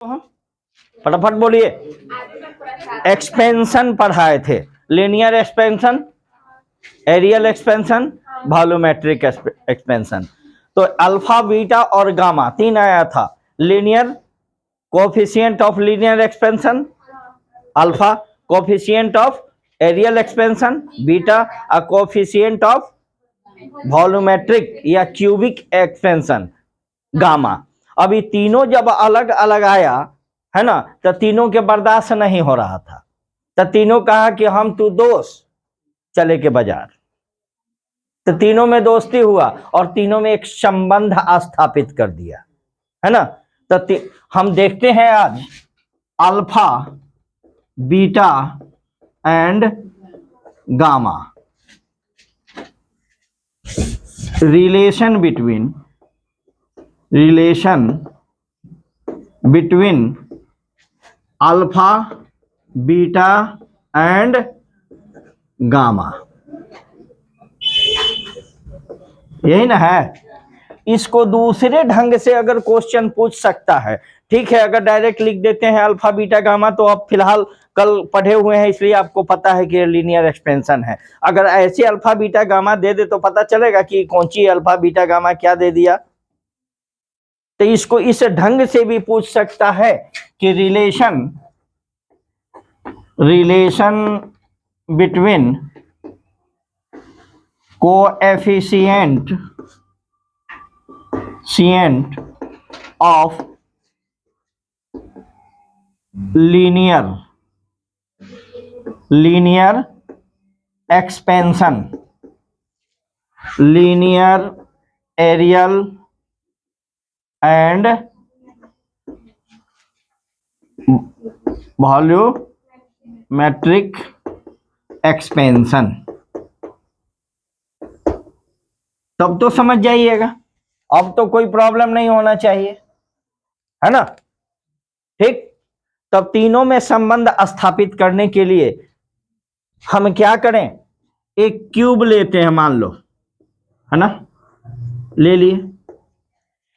हम फटाफट बोलिए। एक्सपेंशन पढ़ाए थे, linear expansion, areal expansion, volumetric expansion. तो अल्फा बीटा और गामा तीन आया था। Linear coefficient of linear expansion alpha, coefficient of areal expansion beta, और कोएफिशिएंट ऑफ वॉल्यूमेट्रिक या क्यूबिक एक्सपेंशन गामा। अभी तीनों जब अलग अलग आया है ना, तो तीनों के बर्दाश्त नहीं हो रहा था, तो तीनों कहा कि हम तू दोस्त चले के बाजार। तो तीनों में दोस्ती हुआ और तीनों में एक संबंध स्थापित कर दिया, है ना। तो हम देखते हैं आज alpha beta and gamma, relation between alpha beta and gamma, यही ना है। इसको दूसरे ढंग से अगर क्वेश्चन पूछ सकता है, ठीक है। अगर डायरेक्ट लिख देते हैं अल्फा बीटा गामा, तो आप फिलहाल कल पढ़े हुए हैं इसलिए आपको पता है कि लीनियर एक्सपेंशन है। अगर ऐसे अल्फा बीटा गामा दे दे तो पता चलेगा कि कौन सी अल्फा बीटा गामा क्या दे दिया। तो इसको इस ढंग से भी पूछ सकता है कि relation between coefficient of linear expansion, linear areal and volumetric expansion. तब तो समझ जाइएगा, अब तो कोई प्रॉब्लम नहीं होना चाहिए, है ना। ठीक, तब तीनों में संबंध स्थापित करने के लिए हम क्या करें, एक क्यूब लेते हैं, मान लो, है ना, ले लिए।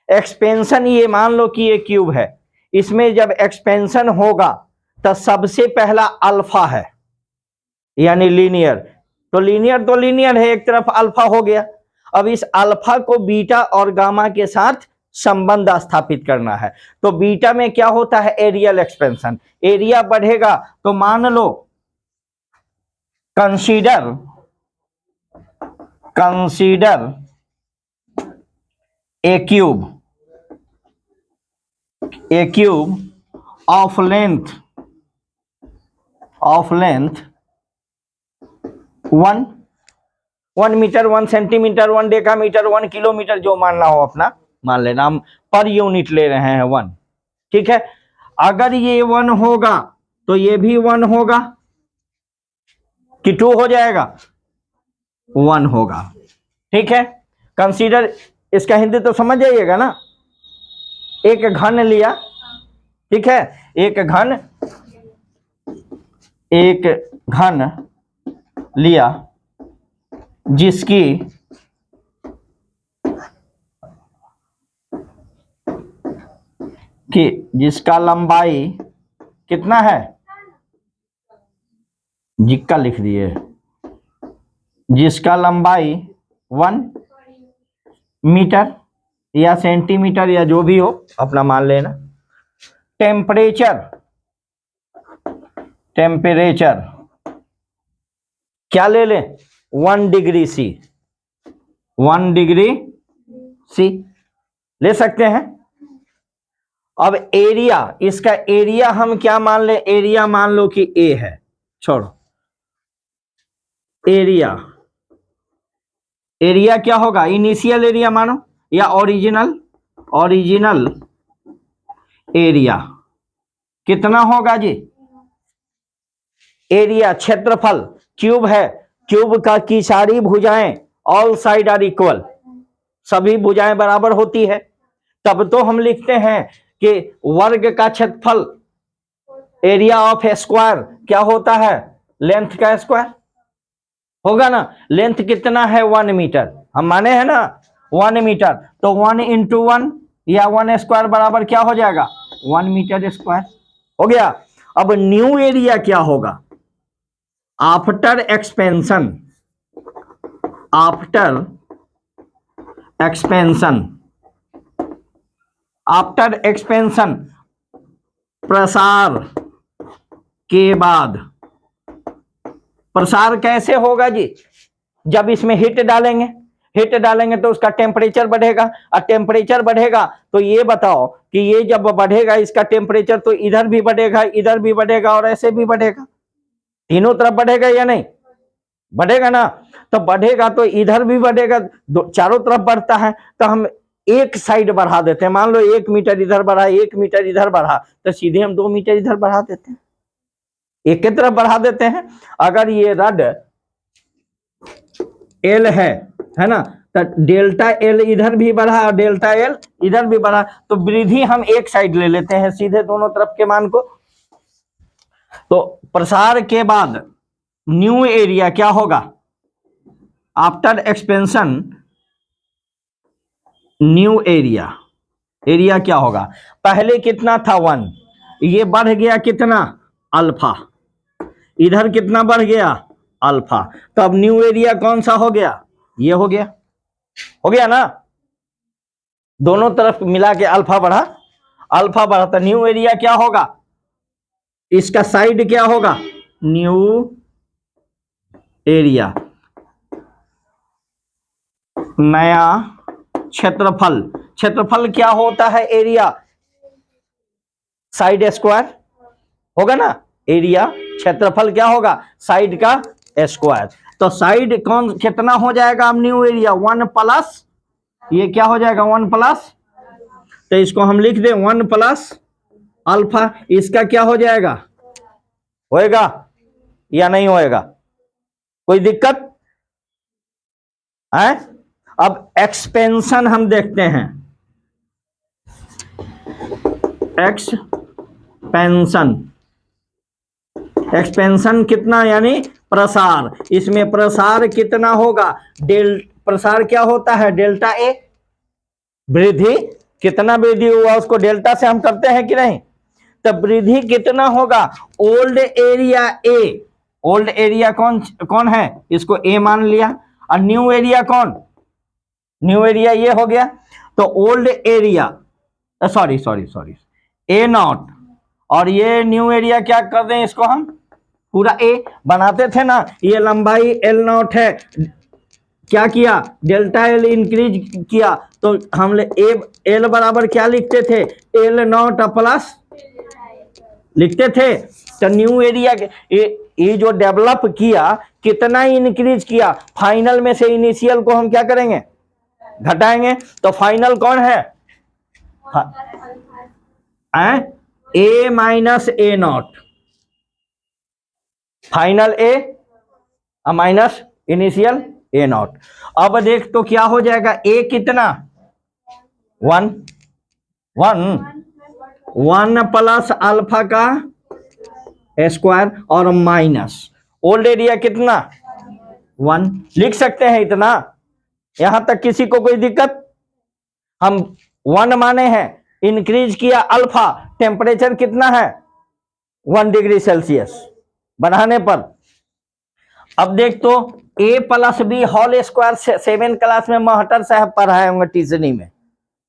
एक्सपेंशन ये मान लो कि ये क्यूब है, इसमें जब एक्सपेंशन होगा तो सबसे पहला अल्फा है, यानी लीनियर। तो लीनियर है, एक तरफ अल्फा हो गया। अब इस अल्फा को बीटा और गामा के साथ संबंध स्थापित करना है। तो बीटा में क्या होता है, एरियल एक्सपेंशन। एरिया बढ़ेगा तो मान लो, consider a cube of length 1 metre, 1 centimetre, 1 decametre, 1 kilometre, जो मानना हो अपना मान लेना। हम पर यूनिट ले रहे हैं 1, ठीक है। अगर ये 1 होगा तो ये भी 1 होगा कि 2 हो जाएगा, 1 होगा, ठीक है। कंसीडर, इसका हिंदी तो समझ जाइएगा ना। एक घन लिया, ठीक है, एक घन लिया जिसका लंबाई कितना है, जिक्का लिख दिए, जिसका लंबाई 1 मीटर या सेंटीमीटर या जो भी हो अपना मान लेना। टेम्परेचर क्या ले लें, 1 डिग्री सी, 1 डिग्री सी ले सकते हैं। अब एरिया, इसका एरिया हम क्या मान ले, एरिया मान लो कि ए है, छोड़ो। एरिया क्या होगा, इनिशियल एरिया मानो या ओरिजिनल एरिया कितना होगा जी। एरिया क्षेत्रफल, क्यूब है, क्यूब का की सारी भुजाएं, ऑल साइड आर इक्वल, सभी भुजाएं बराबर होती है। तब तो हम लिखते हैं कि वर्ग का क्षेत्रफल, एरिया ऑफ स्क्वायर क्या होता है, लेंथ का स्क्वायर होगा ना। लेंथ कितना है, 1 मीटर, हम माने हैं ना 1 मीटर, तो 1 × 1 या 1 स्क्वायर बराबर क्या हो जाएगा, 1 मीटर स्क्वायर हो गया। अब न्यू एरिया क्या होगा? After expansion, after expansion, after expansion, प्रसार के बाद। प्रसार कैसे होगा जी? जब इसमें हीट डालेंगे, हीट डालेंगे तो उसका टेम्परेचर बढ़ेगा, और टेम्परेचर बढ़ेगा तो ये बताओ कि ये जब बढ़ेगा इसका टेम्परेचर तो इधर भी बढ़ेगा, इधर भी बढ़ेगा और ऐसे भी बढ़ेगा, तीनों तरफ बढ़ेगा या नहीं? बढ़ेगा ना। तो बढ़ेगा तो इधर भी बढ़ेगा, चारों तरफ बढ़ता है। तो हम एक साइड बढ़ा देते हैं, मान लो 1 मीटर इधर बढ़ा, 1 मीटर इधर बढ़ा, तो सीधे हम 2 मीटर इधर बढ़ा देते हैं, एक की तरफ बढ़ा देते हैं। अगर ये रड एल है ना, तो डेल्टा एल इधर भी बढ़ा और डेल्टा एल इधर भी बढ़ा, तो वृद्धि हम एक साइड ले लेते हैं सीधे दोनों तरफ के मान को। तो प्रसार के बाद न्यू एरिया क्या होगा? After expansion new area, area क्या होगा? पहले कितना था 1, ये बढ़ गया कितना? अल्फा। इधर कितना बढ़ गया? अल्फा। तो अब न्यू एरिया कौन सा हो गया? ये हो गया, हो गया ना। दोनों तरफ मिला के अल्फा बढ़ा, अल्फा बढ़ा, तो न्यू एरिया क्या होगा? इसका साइड क्या होगा? न्यू एरिया, नया क्षेत्रफल। क्षेत्रफल क्या होता है? एरिया साइड स्क्वायर होगा ना। एरिया क्षेत्रफल क्या होगा? साइड का स्क्वायर। तो साइड कौन कितना हो जाएगा? अब न्यू एरिया 1 प्लस, ये क्या हो जाएगा? 1 प्लस, तो इसको हम लिख दें 1 प्लस अल्फा। इसका क्या हो जाएगा? होएगा या नहीं होएगा? कोई दिक्कत है? अब एक्सपेंशन हम देखते हैं, एक्सपेंशन, एक्सपेंशन कितना यानी प्रसार। इसमें प्रसार कितना होगा? प्रसार क्या होता है? Delta A. वृद्धि कितना वृद्धि हुआ उसको डेल्टा से हम करते हैं कि नहीं? तब वृद्धि कितना होगा? Old area A. Old area कौन कौन है? इसको ए मान लिया। और न्यू एरिया कौन? न्यू एरिया ये हो गया। तो old area, sorry sorry sorry, A not, और ये न्यू एरिया क्या कर दें इसको हम पूरा ए बनाते थे ना। ये लंबाई एल नॉट है, क्या किया? डेल्टा एल इंक्रीज किया, तो हम एल बराबर क्या लिखते थे? एल नॉट प्लस लिखते थे। तो न्यू एरिया ये जो डेवलप किया कितना इंक्रीज किया? फाइनल में से इनिशियल को हम क्या करेंगे? घटाएंगे। तो फाइनल कौन है? A minus A nought, final A minus initial A nought. अब देख तो क्या हो जाएगा? ए कितना? 1 1 प्लस अल्फा का स्क्वायर और माइनस ओल्ड एरिया कितना? 1 लिख सकते हैं इतना। यहां तक किसी को कोई दिक्कत? हम 1 माने हैं, इंक्रीज किया अल्फा, टेम्परेचर कितना है? 1 डिग्री सेल्सियस बढ़ाने पर। अब देख तो A plus B whole square 7 class में महटर साहब पढ़ाए होंगे टीचनी में,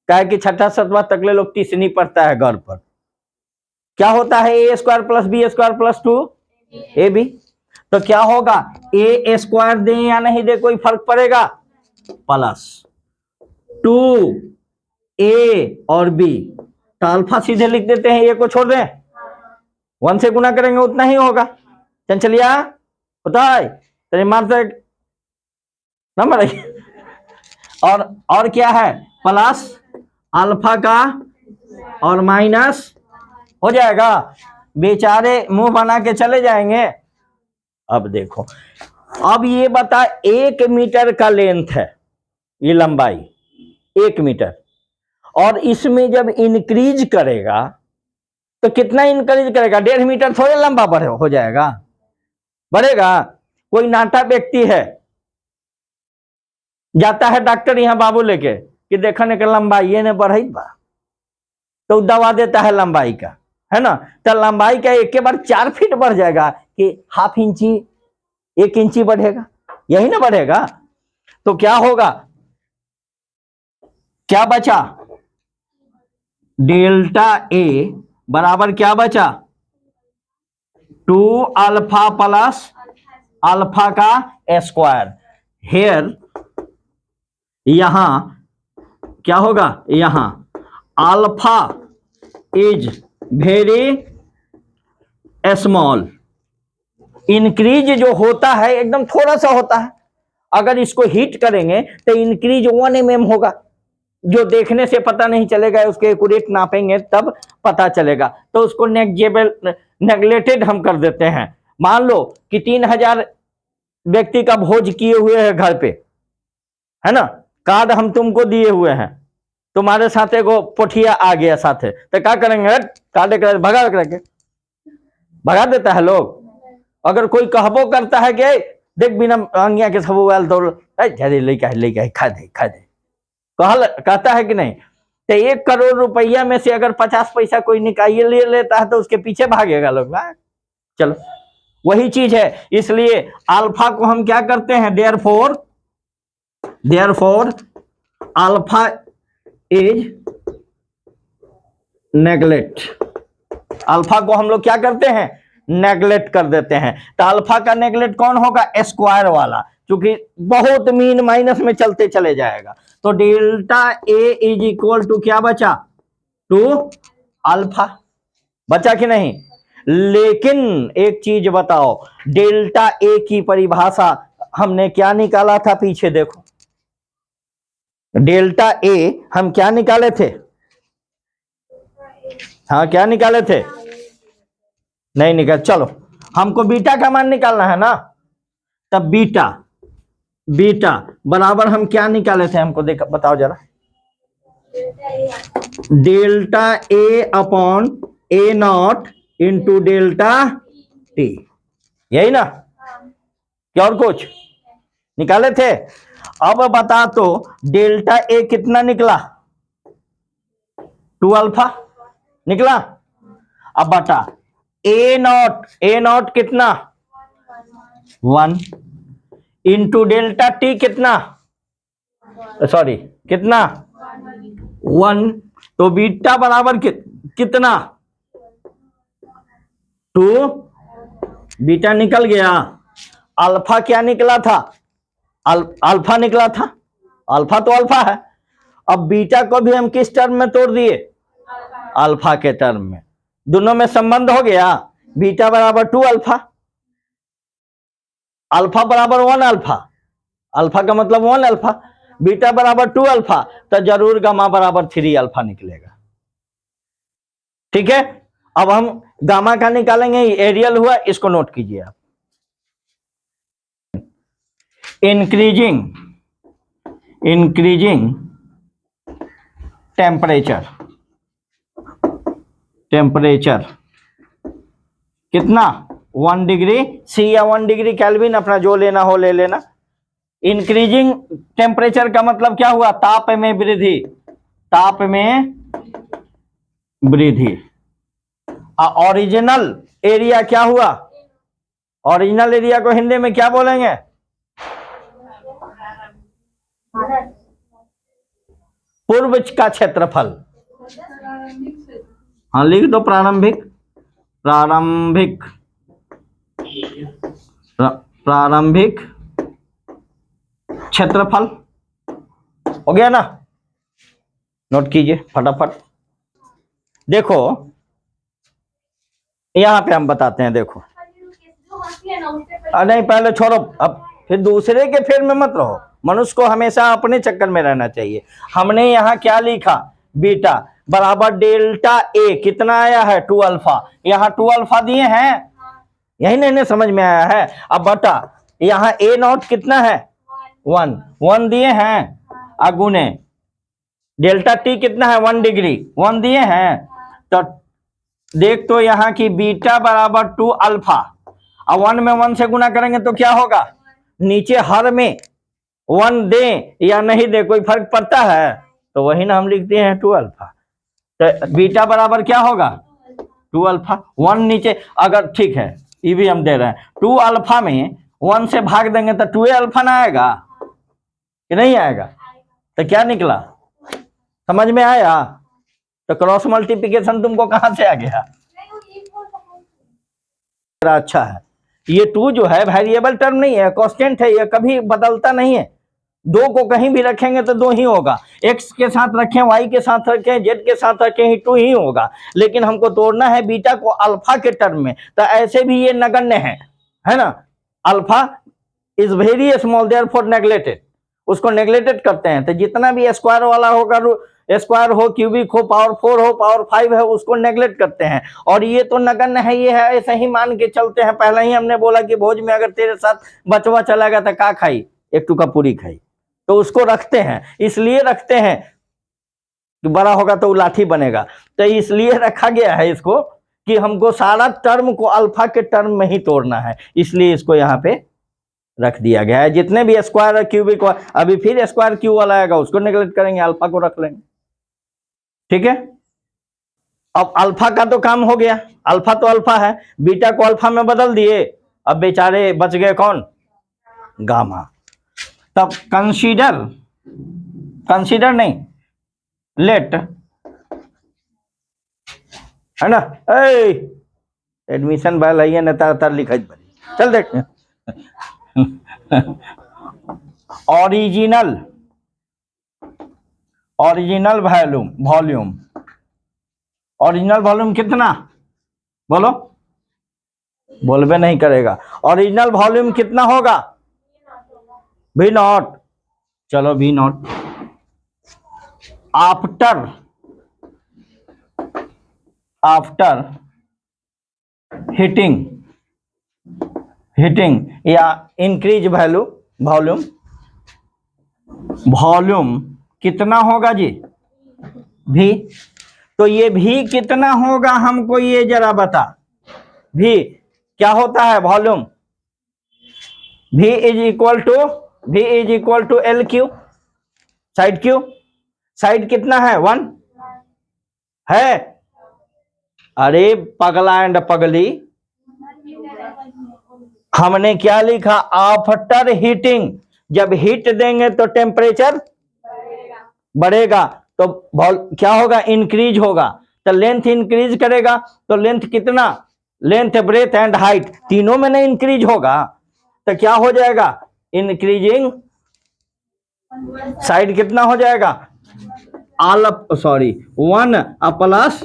कहे कि छठा सतवा तकले लोग टीचनी पढ़ता है घर पर। क्या होता है? A square plus B square plus 2 A B. तो क्या होगा? ए स्क्वायर दे या नहीं दे कोई फर्क पड़ेगा? प्लस 2 ए और बी, तो अल्फा सीधे लिख देते हैं, ए को छोड़ दें, 1 से गुना करेंगे उतना ही होगा। चंचलिया होता है तेरे मारते नंबर। और क्या है? प्लस अल्फा का और माइनस हो जाएगा। बेचारे मुंह बना के चले जाएंगे। अब देखो, अब ये बता 1 मीटर का लेंथ है, ये लंबाई 1 मीटर, और इसमें जब इंक्रीज करेगा तो कितना इंक्रीज करेगा? 1.5 मीटर थोड़े लंबा हो जाएगा, बढ़ेगा। कोई नाटा व्यक्ति है, जाता है डॉक्टर यहाँ बाबू लेके कि देखने के लंबाई ये ने बढ़ई बा, तो दबा देता है लंबाई का, है ना। तो लंबाई का एक के बार 4 फीट बढ़ जाएगा कि ½ इंची 1 इंची बढ़ेगा, यही ना बढ़ेगा। तो क्या होगा, क्या बचा, डेल्टा ए बराबर क्या बचा, 2 अल्फा प्लस अल्फा का स्क्वायर। हेयर यहां क्या होगा, यहां alpha is very small, increase जो होता है एकदम थोड़ा सा होता है, अगर इसको हिट करेंगे तो इंक्रीज 1 mm होगा, जो देखने से पता नहीं चलेगा, उसके एक्यूरेट नापेंगे तब पता चलेगा, तो उसको नेग्लेक्टेड हम कर देते हैं। मान लो कि 3000 व्यक्ति का भोज किए हुए हैं घर पे, है ना, कार्ड हम तुमको दिए हुए हैं, तुम्हारे साथ एगो पोठिया आ गया साथे, तो क्या करेंगे, कार्ड भगा करके भगा देता है लोग। अगर कोई कहबो करता है कि देख बिना अंगिया के सब वाल दौड़ लेके खा दे कहता है कि नहीं, तो 1 करोड़ रुपया में से अगर 50 पैसा कोई निकाल ले लेता है तो उसके पीछे भागेगा लोग। चलो वही चीज है, इसलिए अल्फा को हम क्या करते हैं, therefore alpha is neglect, alpha को हम लोग क्या करते हैं, नेग्लेक्ट कर देते हैं। तो अल्फा का नेग्लेक्ट कौन होगा, स्क्वायर वाला, क्योंकि बहुत मीन माइनस में चलते चले जाएगा। तो delta A is equal to क्या बचा, 2 अल्फा, बचा कि नहीं। लेकिन एक चीज बताओ, डेल्टा ए की परिभाषा हमने क्या निकाला था, पीछे देखो, डेल्टा ए हम क्या निकाले थे, हाँ क्या निकाले थे, नहीं निकाल, चलो हमको बीटा का मान निकालना है ना, तब बीटा बराबर हम क्या निकाले थे, हमको देखा बताओ जरा, delta A upon A not into delta T, यही ना, क्या और कुछ निकाले थे। अब बता तो डेल्टा ए कितना निकला, 2 अल्फा निकला। अब बता ए नॉट कितना, 1 इंटू डेल्टा टी कितना, सॉरी कितना, 1, तो बीटा बराबर कितना, 2, बीटा निकल गया। अल्फा क्या निकला था, अल्फा निकला था, अल्फा तो अल्फा है। अब बीटा को भी हम किस टर्म में तोड़ दिए, अल्फा के टर्म में, दोनों में संबंध हो गया, बीटा बराबर 2 अल्फा, अल्फा बराबर 1 अल्फा, अल्फा का मतलब 1 अल्फा, बीटा बराबर 2 अल्फा, तो जरूर गामा बराबर 3 अल्फा निकलेगा। ठीक है, अब हम गामा का निकालेंगे, एरियल हुआ, इसको नोट कीजिए आप। इंक्रीजिंग टेम्परेचर कितना, 1 डिग्री सी या 1 डिग्री केल्विन, अपना जो लेना हो ले लेना। इंक्रीजिंग टेम्परेचर का मतलब क्या हुआ, ताप में वृद्धि। ओरिजिनल एरिया क्या हुआ, ओरिजिनल एरिया को हिंदी में क्या बोलेंगे, पूर्व का क्षेत्रफल, हाँ लिख दो, प्रारंभिक क्षेत्रफल, हो गया ना, नोट कीजिए फटाफट। देखो यहां पे हम बताते हैं, देखो नहीं पहले छोड़ो, अब फिर दूसरे के फेर में मत रहो, मनुष्य को हमेशा अपने चक्कर में रहना चाहिए। हमने यहाँ क्या लिखा, बीटा बराबर डेल्टा ए कितना आया है, 2 अल्फा, यहाँ 2 अल्फा दिए हैं, यही नहीं समझ में आया है। अब बटा यहाँ ए नॉट कितना है, 1 दिए हैं, अगुने डेल्टा टी कितना है, 1 डिग्री 1 दिए हैं, तो देख तो यहाँ की बीटा बराबर 2 अल्फा, अब 1 में 1 से गुना करेंगे तो क्या होगा, नीचे हर में 1 दे या नहीं दे कोई फर्क पड़ता है, तो वही ना हम लिखते हैं 2 अल्फा। तो बीटा बराबर क्या होगा 2 अल्फा। 1 नीचे अगर ठीक है ये भी हम दे रहे हैं 2 अल्फा में 1 से भाग देंगे तो 2 अल्फा ना आएगा कि नहीं आएगा। तो क्या निकला समझ में आया। तो क्रॉस मल्टीप्लिकेशन तुमको कहां से आ गया। अच्छा है ये 2 जो है वेरिएबल टर्म नहीं है कांस्टेंट है ये कभी बदलता नहीं है। 2 को कहीं भी रखेंगे तो 2 ही होगा। x के साथ रखें y के साथ रखें z के साथ रखें 2 ही होगा। लेकिन हमको तोड़ना है बीटा को अल्फा के टर्म में। तो ऐसे भी ये नगण्य है ना। Alpha is very small therefore neglected उसको नेग्लेक्टेड करते हैं। तो जितना भी स्क्वायर वाला होगा स्क्वायर हो क्यूबिक हो पावर 4 हो पावर 5 है उसको नेग्लेक्ट करते हैं। और ये तो नगण्य है ये है ऐसा ही मान के चलते हैं। पहले ही हमने बोला कि भोज में अगर तेरे साथ बचवा चला गया तो का खाई एक टुका पूरी खाई। तो उसको रखते हैं इसलिए रखते हैं कि बड़ा होगा तो लाठी बनेगा। तो इसलिए रखा गया है इसको कि हमको सारा टर्म को अल्फा के टर्म में ही तोड़ना है इसलिए इसको यहाँ पे रख दिया गया है। जितने भी स्क्वायर क्यूबिक अभी फिर स्क्वायर क्यू वाला आएगा उसको नेगलेक्ट करेंगे अल्फा को रख लेंगे। ठीक है अब अल्फा का तो काम हो गया। अल्फा तो अल्फा है बीटा को अल्फा में बदल दिए। अब बेचारे बच गए कौन गामा। तब कंसीडर नहीं लेट है ना। एडमिशन बैल है ना तार लिखाई बनी चल देख ओरिजिनल वॉल्यूम कितना बोलो बोलबे नहीं करेगा। ओरिजिनल वॉल्यूम कितना होगा V नॉट। चलो V नॉट आफ्टर हीटिंग या इंक्रीज वॉल्यूम कितना होगा जी V। तो ये V कितना होगा हमको ये जरा बता। V क्या होता है volume V is equal to L cube side कितना है 1 है। अरे पगला एंड पगली हमने क्या लिखा आफ्टर हीटिंग। जब हीट देंगे तो टेम्परेचर बढ़ेगा तो क्या होगा इंक्रीज होगा। तो लेंथ इंक्रीज करेगा तो लेंथ कितना लेंथ ब्रेथ एंड हाइट तीनों में नहीं इंक्रीज होगा। तो क्या हो जाएगा इंक्रीजिंग साइड कितना हो जाएगा 1 प्लस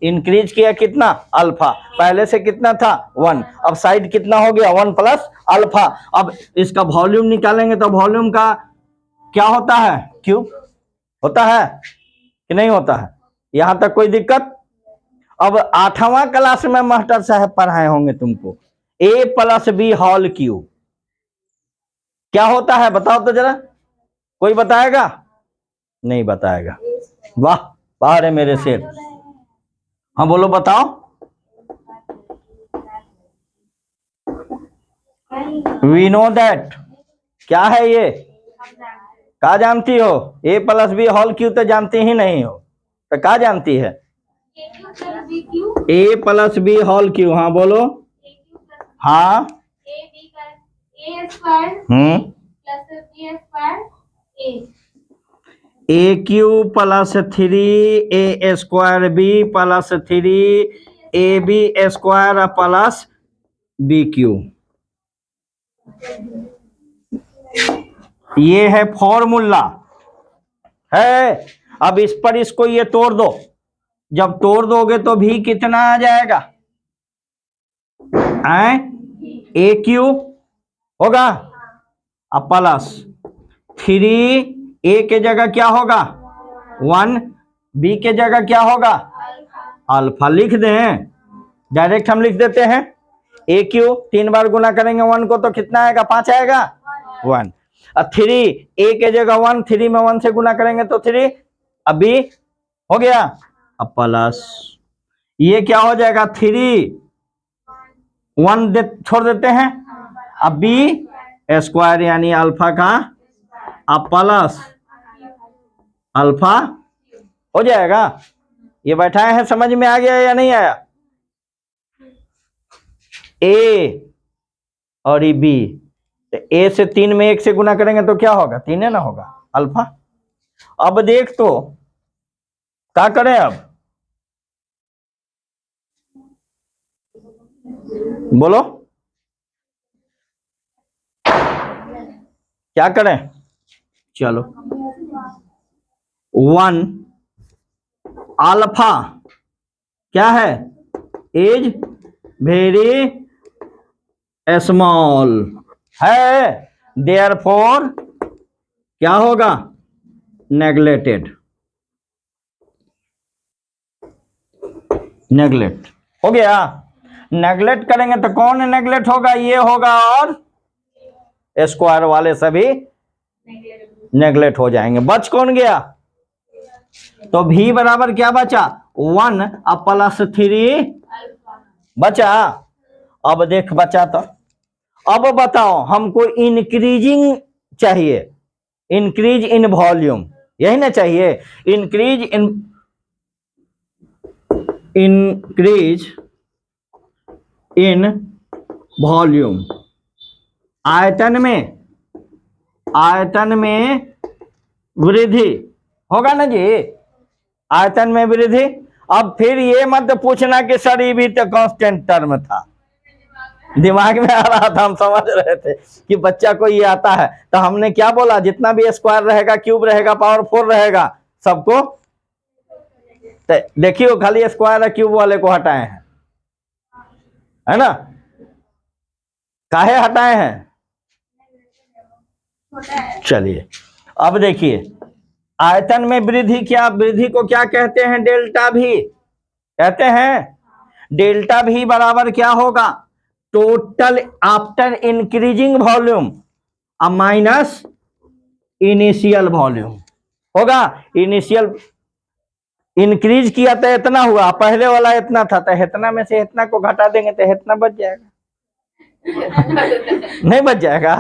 इंक्रीज किया कितना अल्फा पहले से कितना था 1 अब साइड कितना हो गया 1 प्लस अल्फा। अब इसका वॉल्यूम निकालेंगे तो वॉल्यूम का क्या होता है क्यूब होता है कि नहीं होता है। यहां तक कोई दिक्कत। अब 8वां क्लास में मास्टर साहब पढ़ाए होंगे तुमको A plus B whole cube क्या होता है बताओ तो जरा कोई बताएगा नहीं बताएगा। वाह बाहर है मेरे शेर। हाँ बोलो बताओ वी नो दैट क्या है ये क्या जानती हो A plus B whole cube तो जानती ही नहीं हो तो क्या जानती है A plus B whole cube. हाँ बोलो हाँ A cube plus 3 A square B plus 3 AB square plus B cube. ये है फॉर्मूला है। अब इस पर इसको ये तोड़ दो। जब तोड़ दोगे तो भी कितना आ जाएगा ए क्यू होगा अब प्लस 3 A के जगह क्या होगा 1 B के जगह क्या होगा अल्फा। लिख दें डायरेक्ट हम लिख देते हैं ए क्यू 3 बार गुना करेंगे 1 को तो कितना आएगा 5 आएगा 1। अब 3 A के जगह 1 3 में 1 से गुना करेंगे तो 3 अब B हो गया अब प्लस ये क्या हो जाएगा 3 1 छोड़ देते हैं अब B स्क्वायर यानी अल्फा का अब प्लस अल्फा हो जाएगा। ये बैठाए हैं, समझ में आ गया या नहीं आया? ए और ये बी, ए से 3 में 1 से गुना करेंगे तो क्या होगा? 3 है ना होगा अल्फा। अब देख तो क्या करें, अब बोलो क्या करें? चलो 1 अल्फा क्या है? इज वेरी स्मॉल है, देयरफॉर क्या होगा? नेग्लेक्टेड। नेग्लेक्ट हो गया। नेग्लेक्ट करेंगे तो कौन नेग्लेक्ट होगा? ये होगा, और स्क्वायर वाले सभी नेग्लेक्ट हो जाएंगे। बच कौन गया? तो भी बराबर क्या बचा? 1 अब प्लस 3 बचा। अब देख बचा तो अब बताओ, हमको इंक्रीजिंग चाहिए, इंक्रीज इन वॉल्यूम, यही ना चाहिए? इंक्रीज इन वॉल्यूम, आयतन में वृद्धि होगा ना जी, आयतन में वृद्धि। अब फिर ये मत पूछना कि सर ये भी तो कांस्टेंट टर्म था, दिमाग में आ रहा था, हम समझ रहे थे कि बच्चा को ये आता है, तो हमने क्या बोला? जितना भी स्क्वायर रहेगा, क्यूब रहेगा, पावर 4 रहेगा, सबको देखियो, खाली स्क्वायर और क्यूब वाले को हटाए हैं, है ना? काहे हटाए हैं? चलिए अब देखिए, आयतन में वृद्धि, क्या वृद्धि को क्या कहते हैं? डेल्टा भी कहते हैं। डेल्टा भी बराबर क्या होगा? Total after increasing volume minus initial volume होगा। इनिशियल इंक्रीज किया तो इतना हुआ, पहले वाला इतना था, तो इतना में से इतना को घटा देंगे तो इतना बच जाएगा। नहीं बच जाएगा?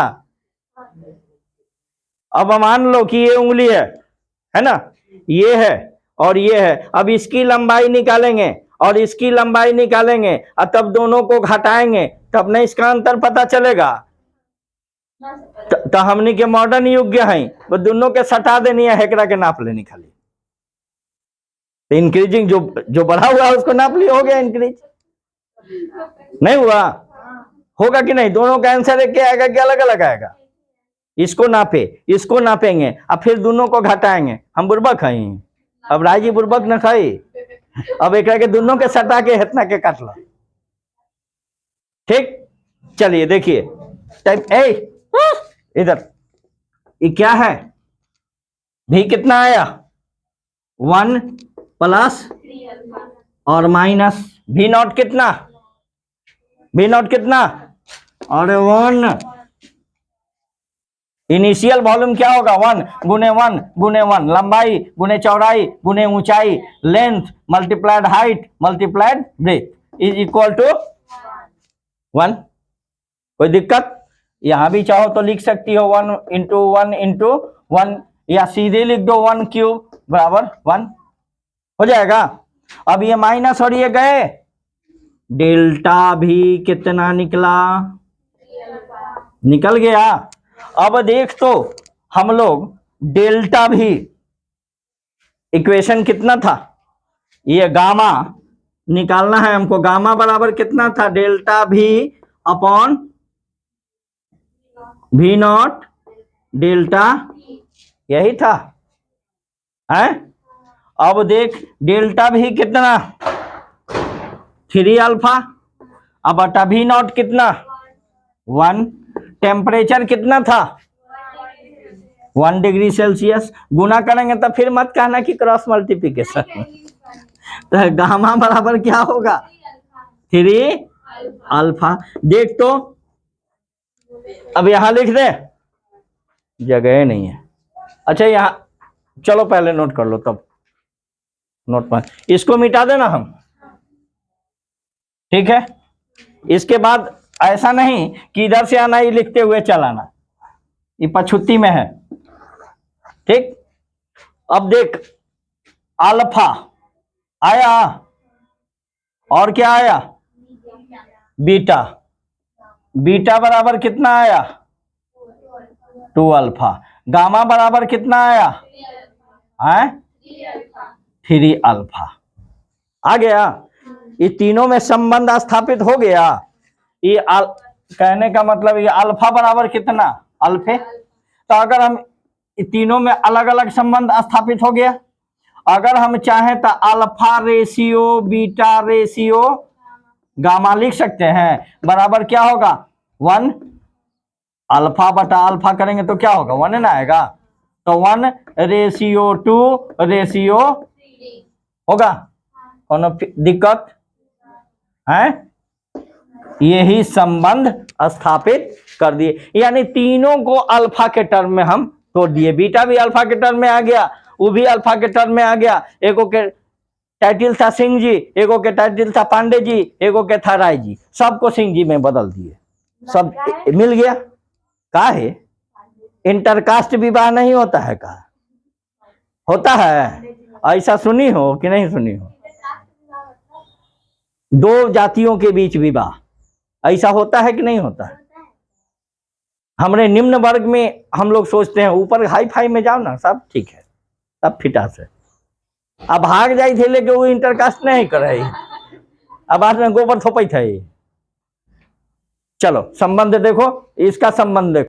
अब मान लो कि ये उंगली है ना, ये है और ये है। अब इसकी लंबाई निकालेंगे और इसकी लंबाई निकालेंगे और तब दोनों को घटाएंगे, तब ना इसका अंतर पता चलेगा। तो हमने के मॉडर्न युग है, वो दोनों के सटा देनी है, हेकरा के नाप लेनी खाली। तो इंक्रीजिंग जो बढ़ा हुआ है उसको नाप लिया, हो गया इंक्रीज। नहीं हुआ? होगा कि नहीं? दोनों का आंसर एक आएगा कि अलग अलग आएगा? इसको नापे, इसको नापेंगे और फिर दोनों को घटाएंगे। हम बुर्बक हैं? अब राजी बुर्बक न खाई। अब एक के दोनों के सटा के इतना के काट लो, ठीक? चलिए देखिए, टाइप ए इधर, ये क्या है? भी कितना आया? 1 प्लस और माइनस भी नॉट कितना? भी नॉट कितना? और 1 इनिशियल वॉल्यूम क्या होगा? 1 गुने 1 गुने 1, लंबाई गुने चौड़ाई गुने ऊंचाई, length multiplied height multiplied breadth is equal to 1। कोई दिक्कत? यहां भी चाहो तो लिख सकती हो 1 इंटू 1 इंटू 1, या सीधे लिख दो 1 क्यूब बराबर 1, हो जाएगा। अब ये माइनस और ये गए, डेल्टा भी कितना निकला? निकल गया। अब देख तो हम लोग डेल्टा भी, इक्वेशन कितना था? ये गामा निकालना है हमको। गामा बराबर कितना था? डेल्टा भी अपॉन भी नॉट डेल्टा, यही था है? अब देख डेल्टा भी कितना? 3 अल्फा, अब बटा भी नॉट कितना? 1। टेम्परेचर कितना था? 1 डिग्री सेल्सियस। गुना करेंगे तो फिर मत कहना कि क्रॉस मल्टीप्लिकेशन। तो गामा बराबर क्या होगा? 3 अल्फा। देख तो, अब यहां लिख दे, जगह नहीं है। अच्छा यहां चलो पहले नोट कर लो, तब नोट पर इसको मिटा देना हम, ठीक है? इसके बाद ऐसा नहीं कि इधर से आना ही लिखते हुए चलाना, ये पछुत्ती में है, ठीक? अब देख अल्फा आया, और क्या आया, बीटा, बीटा बराबर कितना आया, 2 अल्फा, गामा बराबर कितना आया है, 3 अल्फा। आ गया, ये तीनों में संबंध स्थापित हो गया। ये कहने का मतलब ये अल्फा बराबर कितना, अल्फे। तो अगर हम तीनों में अलग अलग संबंध स्थापित हो गया, अगर हम चाहें तो alpha ratio beta ratio gamma लिख सकते हैं, बराबर क्या होगा 1, अल्फा बटा अल्फा करेंगे तो क्या होगा 1 ना आएगा, तो 1:2 रेशियो होगा। कोनो दिक्कत है, यही संबंध स्थापित कर दिए, यानी तीनों को अल्फा के टर्म में हम तोड़ दिए। बीटा भी अल्फा के टर्म में आ गया, वो भी अल्फा के टर्म में आ गया। एगो के टाइटिल था सिंह जी, एगो के टाइटिल था पांडे जी, एगो के था राय जी, सबको सिंह जी में बदल दिए, सब मिल गया। का है इंटरकास्ट विवाह नहीं होता है, का होता है, ऐसा सुनी हो कि नहीं सुनी हो, दो जातियों के बीच विवाह, ऐसा होता है कि नहीं होता है। हमरे निम्न वर्ग में हम लोग सोचते हैं, ऊपर हाई फाई में जाओ ना, सब ठीक है, सब फिटा से। अब भाग जाई थे लेके वो इंटरकास्ट नहीं कर रही, अब आज में गोबर थोपई थे। चलो संबंध देखो, इसका संबंध देखो।